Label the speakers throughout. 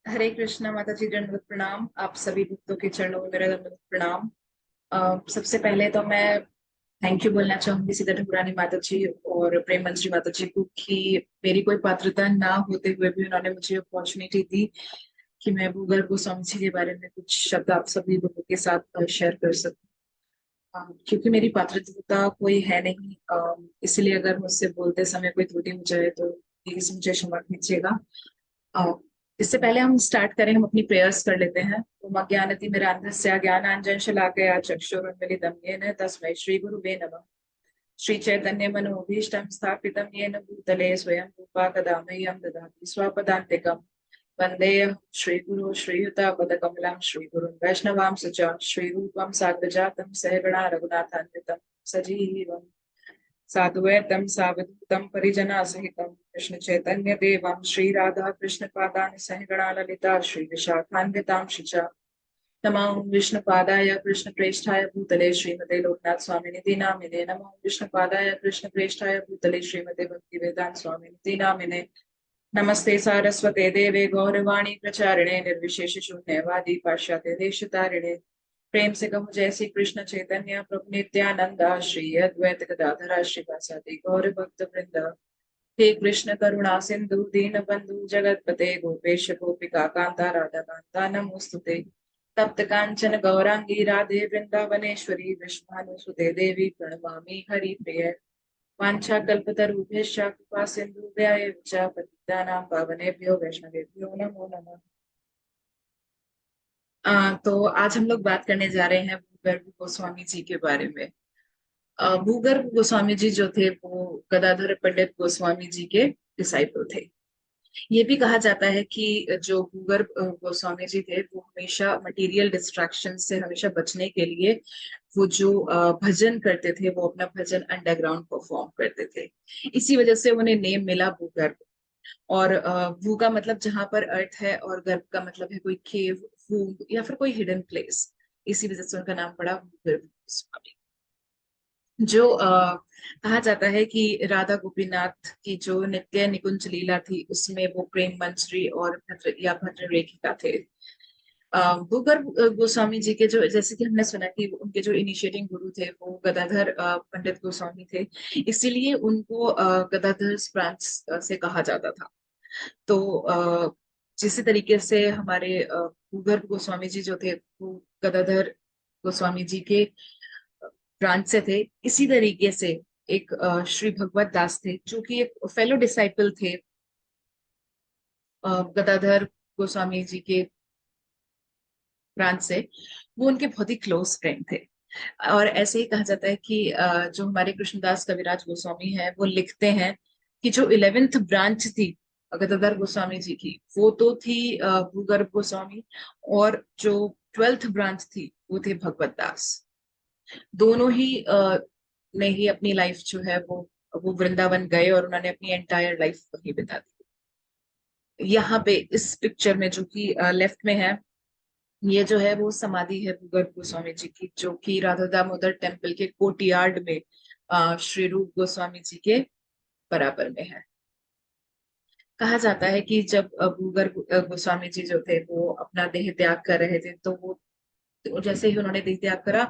Speaker 1: हरे कृष्णा। माता जी दंडवत प्रणाम। आप सभी भक्तों के चरणों में मेरा दंडवत प्रणाम। सबसे पहले तो मैं थैंक यू बोलना चाहूंगी सीता ठाकुरानी माता जी और प्रेम मंत्री माता जी को कि मेरी कोई पात्रता ना होते हुए भी उन्होंने मुझे अपॉर्चुनिटी दी कि मैं भूगर्भ गोस्वामी जी के बारे में कुछ शब्द आप सभी लोगों के साथ शेयर कर सकूं। क्योंकि मेरी पात्रता कोई है नहीं, इसलिए अगर मुझसे बोलते समय कोई त्रुटि हो जाए तो प्लीज मुझे क्षमा कीजिएगा। अ, इससे पहले हम स्टार्ट करें, हम अपनी प्रेयर्स कर लेते हैं। ओम अज्ञानतिमिरान्धस्य ज्ञानांजन शलाकया चक्षुरुन्मीलितं येन तस्मै श्री गुरुवे नमः। श्री चैतन्य मनोभीष्टं स्थापितं येन भूतले स्वयं रूपा कदा मह्यं ददाति स्वपदान्तिकम्। वन्देऽहं श्रीगुरो श्रीयुतापदकमलं श्रीगुरुं वैष्णवांश्च च श्रीरूपं साग्रजातं सहगणा रघुनाथान्वितं सजीवम् साद्वैतं सावधूतं परिजनासहितं कृष्ण चैतन्य देवं श्री राधा कृष्ण पादान सहगणा ललिता श्री विशाखान्वितांश्च च नमो विष्णुपादाय कृष्ण प्रेष्ठाय भूतले श्रीमते लोकनाथ स्वामिनिधि नामिने। नमो विष्णुपादाय कृष्ण प्रेष्ठाय भूतले श्रीमते भक्ति वेदांत स्वामिनिधि नामिने। नमस्ते सारस्वते देवे गौरवाणी प्रचारिणे निर्विशेष शून्यवादी पाश्चात्य देशतारिणे। प्रेम से कहो जय श्री कृष्ण चैतन्य प्रभु नित्यानंद श्री अद्वैत गदाधर श्रीवासादि गौर भक्त वृंद। हे कृष्ण करुणा सिंधु दीन बंधु जगतपते गोपेश गोपिका कांता राधा कांता नमोस्तुते। तप्त कांचन गौरांगी राधे वृंदावनेश्वरी विश्वानुसुते देवी प्रणमामि हरिप्रिय। वाञ्छाकल्पतरुभ्यश्च कृपा सिन्धुभ्यः च पतितानां पावनेभ्यो वैष्णवेभ्यो नमो नमः। तो आज हम लोग बात करने जा रहे हैं भूगर्भ गोस्वामी जी के बारे में। भूगर्भ गोस्वामी जी जो थे वो गदाधर पंडित गोस्वामी जी के डिसाइपल थे। ये भी कहा जाता है कि जो भूगर्भ गोस्वामी जी थे वो हमेशा मटेरियल डिस्ट्रैक्शन से हमेशा बचने के लिए वो जो भजन करते थे वो अपना भजन अंडरग्राउंड परफॉर्म करते थे। इसी वजह से उन्हें नेम मिला भूगर्भ। और भू का मतलब जहां पर अर्थ है और गर्भ का मतलब है कोई केव, फूड या फिर कोई हिडन प्लेस। इसी वजह से उनका नाम पड़ा भूगर्भ गोस्वामी। जो कहा जाता है कि राधा गोपीनाथ की जो नित्य निकुंज लीला थी उसमें वो प्रेम मंजरी और भद्र या भद्र रेखिका थे। भूगर्भ गोस्वामी जी के जो, जैसे कि हमने सुना कि उनके जो इनिशिएटिंग गुरु थे वो गदाधर पंडित गोस्वामी थे। इसीलिए उनको गदाधर ब्रांच से कहा जाता था। तो जिस तरीके से हमारे भूगर्भ गोस्वामी जी जो थे वो गदाधर गोस्वामी जी के ब्रांच से थे, इसी तरीके से एक श्री भगवत दास थे जो कि एक फेलो डिसाइपल थे गदाधर गोस्वामी जी के ब्रांच से। वो उनके बहुत ही क्लोज फ्रेंड थे। और ऐसे ही कहा जाता है कि जो हमारे कृष्णदास कविराज गोस्वामी हैं वो लिखते हैं कि जो 11th ब्रांच थी गदाधर गोस्वामी जी की वो तो थी भूगर्भ गोस्वामी। और जो 12th ब्रांच थी वो थे भगवत दास। दोनों ही ने ही अपनी लाइफ जो है वो वृंदावन गए और उन्होंने अपनी एंटायर लाइफ वहीं बिता दी। यहाँ पे इस पिक्चर में जो कि लेफ्ट में है, ये जो है वो समाधि है भूगर्भ गोस्वामी जी की जो कि राधा दामोदर टेम्पल के कोर्टयार्ड में श्री रूप गोस्वामी जी के बराबर में है। कहा जाता है कि जब भूगर्भ गोस्वामी जी जो थे वो अपना देह त्याग कर रहे थे तो वो जैसे ही उन्होंने देह त्याग करा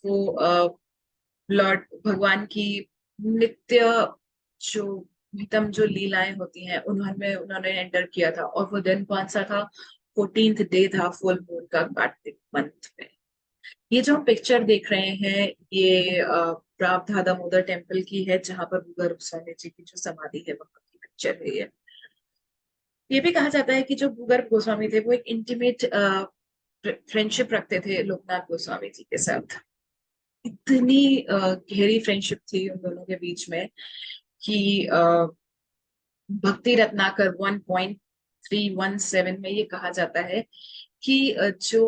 Speaker 1: वो लॉर्ड भगवान की नित्य जो नितम जो लीलाएं होती हैं उन्होंने उन्होंने एंटर किया था। और वो दिन कौन सा था? 14th डे था फुल मून का, कार्तिक मंथ में। ये जो हम पिक्चर देख रहे हैं ये प्रावधा दामोदर टेम्पल की है जहां पर भूगर्भ गोस्वामी जी की जो समाधि है वहां की पिक्चर है ये भी कहा जाता है कि जो भूगर्भ गोस्वामी थे वो एक इंटीमेट फ्रेंडशिप रखते थे लोकनाथ गोस्वामी जी के साथ। इतनी गहरी फ्रेंडशिप थी उन दोनों के बीच में कि भक्ति रत्नाकर 1.317 में ये कहा जाता है कि जो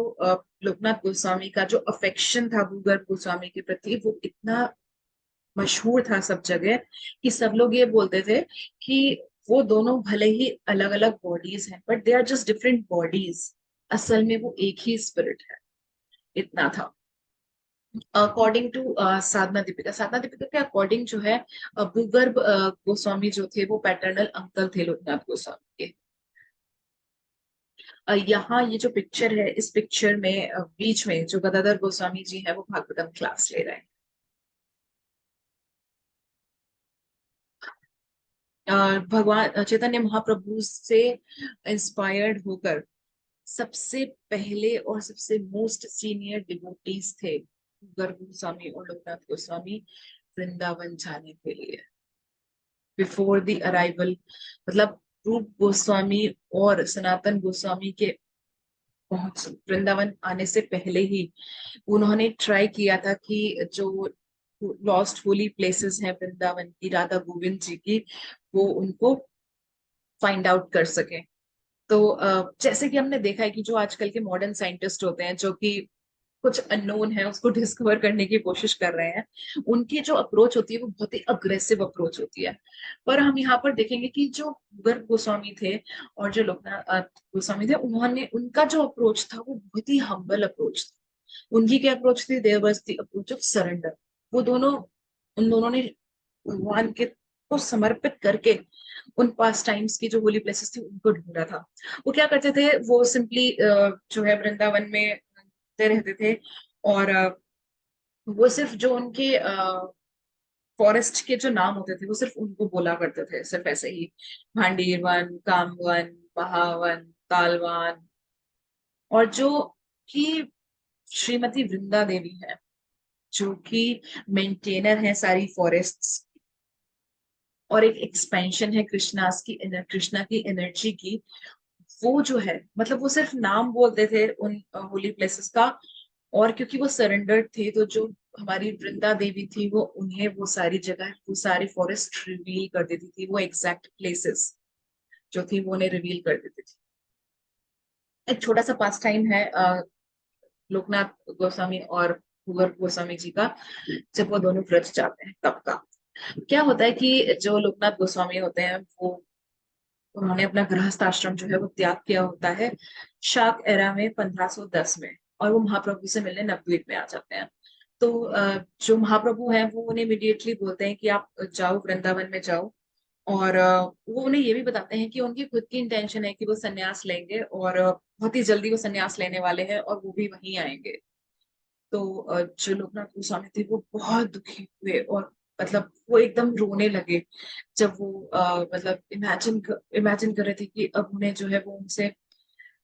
Speaker 1: लोकनाथ गोस्वामी का जो अफेक्शन था भूगर्भ गोस्वामी के प्रति वो इतना मशहूर था सब जगह कि सब लोग ये बोलते थे कि वो दोनों भले ही अलग अलग बॉडीज हैं but they are just different bodies, असल में वो एक ही स्पिरिट है। इतना था। अकॉर्डिंग टू साधना दीपिका के अकॉर्डिंग जो है भूगर्भ गोस्वामी जो थे वो पैटर्नल अंकल थे लोकनाथ गोस्वामी के। यहाँ ये जो पिक्चर है, इस पिक्चर में बीच में जो गदाधर गोस्वामी जी है वो भागवतम क्लास ले रहे हैं। भगवान चैतन्य महाप्रभु से इंस्पायर्ड होकर सबसे पहले और सबसे मोस्ट सीनियर डिवोटीज थे गर्ग गोस्वामी और लोकनाथ गोस्वामी वृंदावन जाने के लिए, बिफोर द अराइवल। मतलब रूप गोस्वामी और सनातन गोस्वामी के पहुंच वृंदावन आने से पहले ही उन्होंने ट्राई किया था कि जो लॉस्ट होली प्लेसेस हैं वृंदावन की, राधा गोविंद जी की, वो उनको फाइंड आउट कर सके। तो जैसे कि हमने देखा है कि जो आजकल के मॉडर्न साइंटिस्ट होते हैं जो कि कुछ अननोन है उसको डिस्कवर करने की कोशिश कर रहे हैं, उनकी जो अप्रोच होती है वो बहुत ही अग्रेसिव अप्रोच होती है। पर हम यहाँ पर देखेंगे कि जो गर्ग गोस्वामी थे और जो लोकनाथ गोस्वामी थे, उन्होंने उनका जो अप्रोच था वो बहुत ही हम्बल अप्रोच था। उनकी क्या अप्रोच थी? There was the approach of surrender. वो दोनों, उन दोनों ने भगवान के को समर्पित करके उन पास टाइम्स की जो होली प्लेसेस थी उनको ढूंढा था। वो क्या करते थे? वो सिंपली जो है वृंदावन में रहते थे, और वो सिर्फ जो उनके फॉरेस्ट के जो नाम होते थे वो सिर्फ उनको बोला करते थे, सिर्फ ऐसे ही। भांडीर वन, कामवन, महावन, तालवान। और जो कि श्रीमती वृंदा देवी है, जो कि मेंटेनर है सारी फॉरेस्ट्स, और एक एक्सपेंशन है कृष्णा की एनर्जी की, वो जो है मतलब वो सिर्फ नाम बोलते थे उन होली प्लेसेस का। और क्योंकि वो सरेंडर्ड थे, तो जो हमारी वृंदा देवी थी वो उन्हें वो सारी जगह, वो सारी फॉरेस्ट रिवील कर देती थी, वो एग्जैक्ट प्लेसेस जो थी वो उन्हें रिवील कर देती थी। एक छोटा सा पास टाइम है लोकनाथ गोस्वामी और भूगर्भ गोस्वामी जी का, जब वो दोनों ब्रज जाते हैं तब का। क्या होता है कि जो लोकनाथ गोस्वामी होते हैं वो, उन्होंने अपना गृहस्थ आश्रम जो है वो त्याग किया होता है शाक एरा में 1510 में, और वो महाप्रभु से मिलने नवद्वीप में आ जाते हैं। तो जो महाप्रभु हैं वो उन्हें इमीडिएटली बोलते हैं कि आप जाओ, वृंदावन में जाओ। और वो उन्हें ये भी बताते हैं कि उनकी खुद की इंटेंशन है कि वो सन्यास लेंगे, और बहुत ही जल्दी वो सन्यास लेने वाले हैं और वो भी वहीं आएंगे। तो जो लोकनाथ गोस्वामी थे वो बहुत दुखी हुए, और मतलब वो एकदम रोने लगे जब वो मतलब इमेजिन कर रहे थे कि अब उन्हें जो है वो उनसे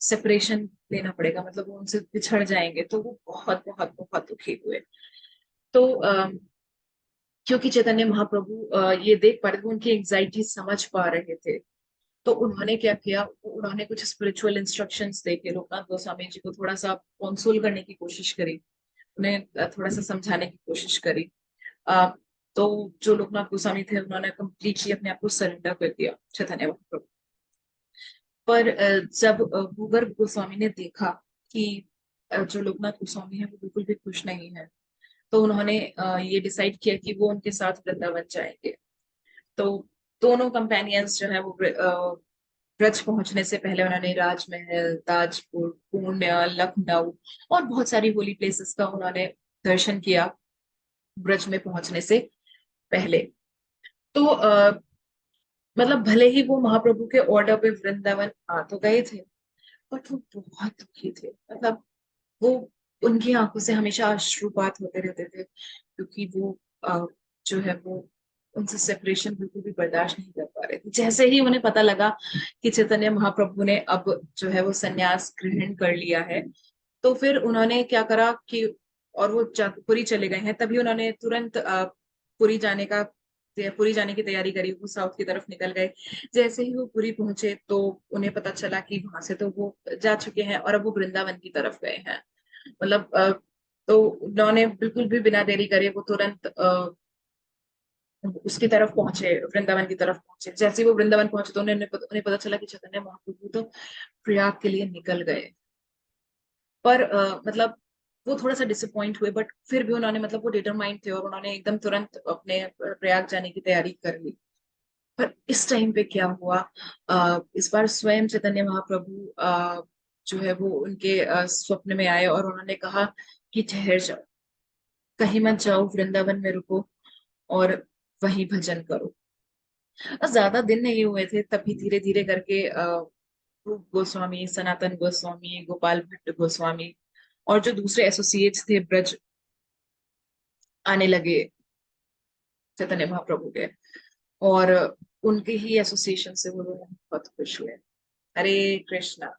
Speaker 1: सेपरेशन लेना पड़ेगा, मतलब वो उनसे बिछड़ जाएंगे। तो वो बहुत बहुत बहुत दुखी हुए। तो क्योंकि चैतन्य महाप्रभु ये देख पा रहे थे, उनकी एंग्जाइटी समझ पा रहे थे, तो उन्होंने क्या किया, उन्होंने कुछ स्पिरिचुअल इंस्ट्रक्शंस दे के लोकनाथ गोस्वामी जी को थोड़ा सा कंसोल करने की कोशिश करी, उन्हें थोड़ा सा समझाने की कोशिश करी। अ, तो जो लोकनाथ गोस्वामी थे उन्होंने कम्प्लीटली अपने आप को सरेंडर कर दिया चैतन्य महाप्रभु। पर जब भूगर्भ गोस्वामी ने देखा कि जो लोकनाथ गोस्वामी है वो बिल्कुल भी खुश नहीं है, तो उन्होंने ये डिसाइड किया कि वो उनके साथ वृंदावन जाएंगे। तो दोनों कंपेनियंस जो है वो ब्रज पहुंचने से पहले उन्होंने राजमहल, ताजपुर, पूर्ण्य, लखनऊ और बहुत सारी होली प्लेसेस का उन्होंने दर्शन किया ब्रज में पहुंचने से पहले। तो मतलब भले ही वो महाप्रभु के ऑर्डर पे वृंदावन आ तो गए थे, बट वो बहुत दुखी थे। मतलब वो, उनकी आंखों से हमेशा अश्रुपात होते रहते थे, क्योंकि वो जो है वो उनसे सेपरेशन बिल्कुल भी बर्दाश्त नहीं कर पा रहे थे। जैसे ही उन्हें पता लगा कि चैतन्य महाप्रभु ने अब जो है वो संन्यास ग्रहण कर लिया है, तो फिर उन्होंने क्या करा कि, और वो पुरी चले गए हैं, तभी उन्होंने तुरंत पुरी जाने का पुरी जाने की तैयारी करी, वो साउथ की तरफ निकल गए। जैसे ही वो पुरी पहुंचे तो उन्हें पता चला कि वहां से तो वो जा चुके हैं और अब वो वृंदावन की तरफ गए हैं। मतलब तो उन्होंने बिल्कुल भी बिना देरी करे वो तुरंत उसकी तरफ पहुंचे, वृंदावन की तरफ पहुंचे। जैसे ही वो वृंदावन पहुंचे तो उन्हें पता चला कि चैतन्य महाप्रभु तो प्रयाग के लिए निकल गए। पर मतलब वो थोड़ा सा डिसअपॉइंट हुए, बट फिर भी उन्होंने, मतलब वो डिटरमाइंड थे और उन्होंने एकदम तुरंत अपने प्रयाग जाने की तैयारी कर ली। पर इस टाइम पे क्या हुआ, इस बार स्वयं चैतन्य महाप्रभु जो है वो उनके स्वप्न में आए और उन्होंने कहा कि ठहर जाओ, कहीं मत जाओ, वृंदावन में रुको और वहीं भजन करो। ज्यादा दिन नहीं हुए थे, तभी धीरे धीरे करके रूप गोस्वामी, सनातन गोस्वामी, गोपाल भट्ट गोस्वामी और जो दूसरे एसोसिएट्स थे ब्रज आने लगे चैतन्य महाप्रभु के, और उनके ही एसोसिएशन से वो लोग बहुत खुश हुए। हरे कृष्णा।